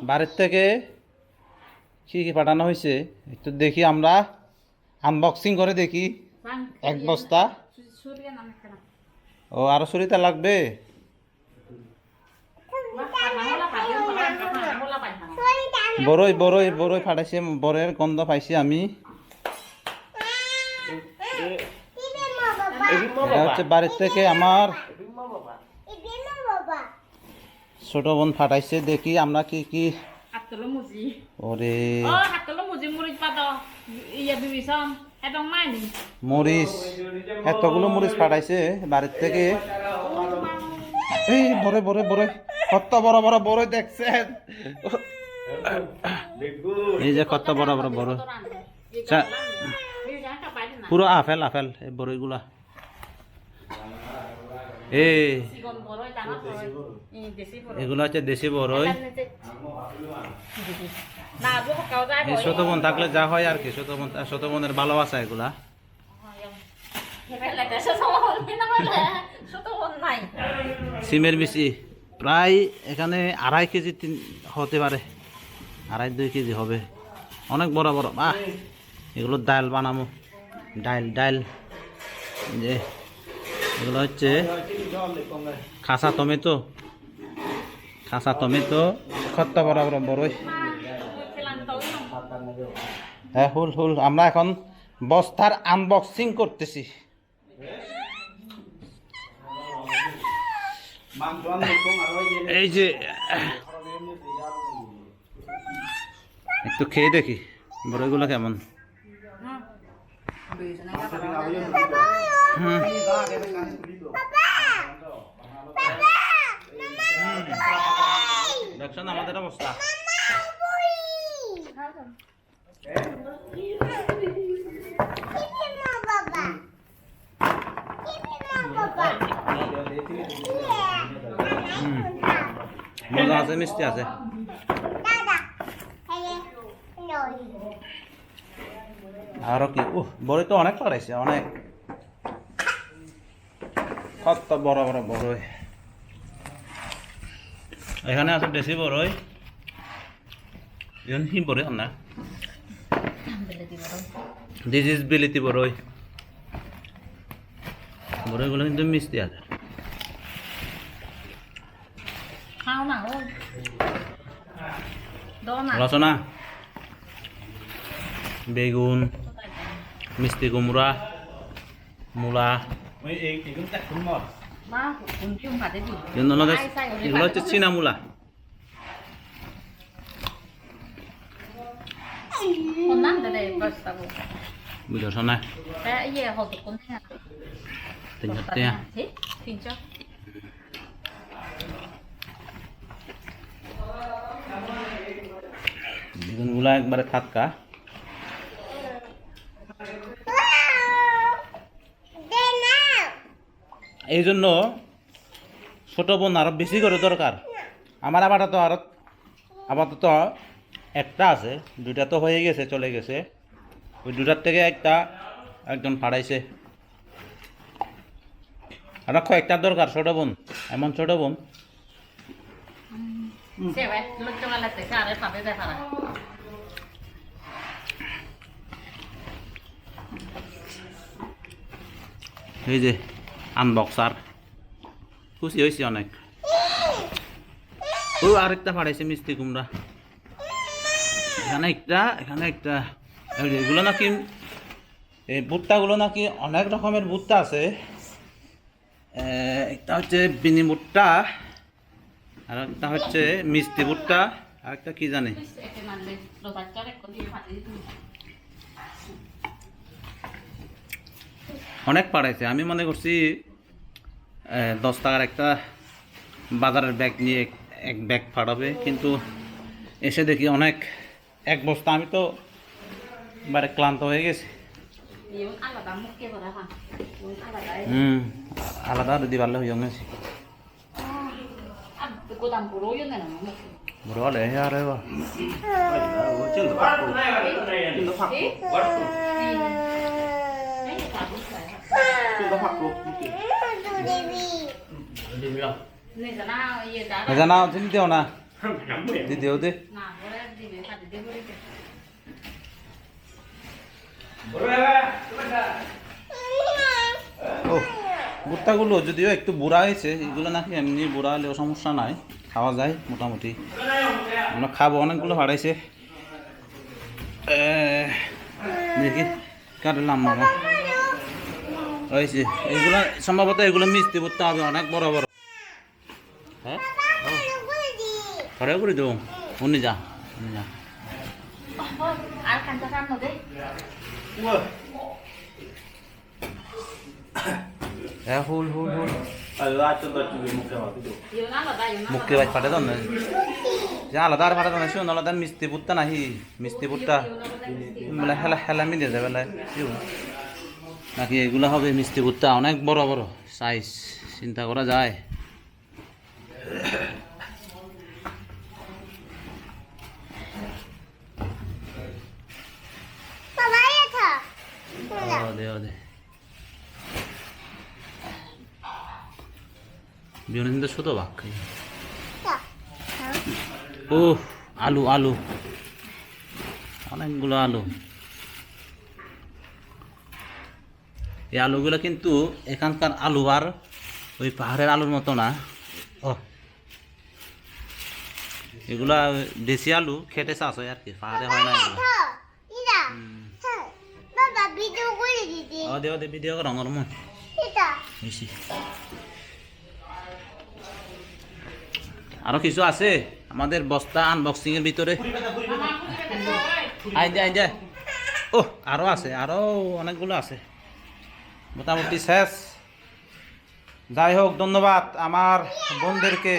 বাড়ির থেকে কি কি পাঠানো হয়েছে একটু দেখি আমরা আনবক্সিং করে দেখি। এক বস্তা। ও আরো ছুরিটা লাগবে। বড়ই বড়ই বড়ই ফাটাইছে, বড়ের গন্ধ পাইছি আমি। এটা হচ্ছে বাড়ির থেকে আমার ছোট বোন ফাটাইছে, দেখি আমরা কি কি। ওরে মরিচ, এতগুলো মরিচ ফাটাইছে বাড়ির থেকে। এই বড় বড় বড়, কত বড় বড় বড় দেখছেন? এই যে কত বড় বড় বড়, পুরো আপেল আপেল এই বড়ইগুলা। এগুলো হচ্ছে দেশি বড়ই। ছোট বোন থাকলে যা হয় আর কি, ছোট বোনের ভালোবাসা এগুলা। সিমের বিচি প্রায় এখানে 2.5 কেজি হতে পারে, 2.5 কেজি হবে, অনেক বড় বড়। এগুলো ডাল বানাবো, ডাল যে এগুলো হচ্ছে কাঁচা টমেটো, কত বড় বড় বড়ই। হ্যাঁ হুল হুল, আমরা এখন বস্তার আনবক্সিং করতেছি। এই যে একটু খেয়ে দেখি বড়ইগুলো কেমন। দেখছেন আমাদের অবস্থা। মজা আছে, মিষ্টি আছে। আরো কি, বড়ই তো অনেক পাঠাইছে, অনেক, কত বড় বড় বড়ই। এখানে আছে দেশি বড়ই, কি বড়ই না, দিস ইজ বিলিতি বড়ই। বড়ইগুলো কিন্তু মিষ্টি আছে। রচনা, বেগুন, মিষ্টি কুমড়া, মূলা, এগুলো হচ্ছে চীনা মূলা। বুঝছ না? বেগুনগুলা একবারে খাটকা। এই জন্য ছোট বোন আরো বেশি করে দরকার। আমার আপাতত একটা আছে, 2টা তো হয়ে গেছে, চলে গেছে। ওই 2টার থেকে একটা একজন ফাড়াইছে, আর কয়েকটা দরকার ছোট বোন, এমন ছোট বোন। এই যে আনবক্সার, খুশি হয়েছি অনেক। ও আরেকটা ফাড়াইছে মিষ্টি কুমড়া, এখানে একটা। এগুলো নাকি, এই ভুট্টাগুলো নাকি অনেক রকমের ভুট্টা আছে। একটা হচ্ছে বিনি ভুট্টা, আর একটা হচ্ছে মিষ্টি ভুট্টা, আর একটা কি জানি। অনেক পাঠাইছে, আমি মনে করছি 10 টাকার একটা বাজারের ব্যাগ নিয়ে এক ব্যাগ ফাটাবে, কিন্তু এসে দেখি অনেক, এক বস্তা। আমি তো বারে ক্লান্ত হয়ে গেছি। আলাদা দিদি পারলে হয়ে গেছি। বড় হলে আরে বা জানা চিনি দেও না। দিদিও দে ও ভুট্টাগুলো যদিও একটু বুড়া হয়েছে, এগুলো নাকি এমনি বুড়া হলেও সমস্যা নাই, খাওয়া যায় মোটামুটি। আমরা খাবো, অনেকগুলো হারাইছে। দেখি কাটলাম মামা হয়েছে। এগুলো সম্ভবত এগুলো মিষ্টি ভুট্টা হবে, অনেক বড় বড়। হ্যাঁ ঘরে করে দেবো, উনি যা উনি যা। হুল হুল হুল মুখে বাজ ফাটে তো যে আলাদা আর ফাটে তো না, শিউন আলাদা মিষ্টি ভুট্টা নাহি, মিষ্টি ভুট্টা বেলা হেলা হেলা মিলে যায় বেলায় শিউন নাকি এগুলো হবে মিষ্টি ভুট্টা, অনেক বড় বড় সাইজ, চিন্তা করা যায়। বিউন কিন্তু ছোট ভাগ খাই। ও আলু আলু অনেকগুলো আলু। এই আলুগুলো কিন্তু এখানকার আলু আর ওই পাহাড়ের আলুর মতো না। ও এগুলা দেশি আলু, খেতে চাষ হয় আর কি, পাহাড়ে হয় না এগুলো। দে দে ভিডিও কর আমার মন বেশি। আরো কিছু আছে আমাদের বস্তা আনবক্সিং এর ভিতরে, আই দে ও আরো আছে, আরো অনেকগুলো আছে, মোটামুটি শেষ। যাই হোক, ধন্যবাদ আমার বোনদেরকে।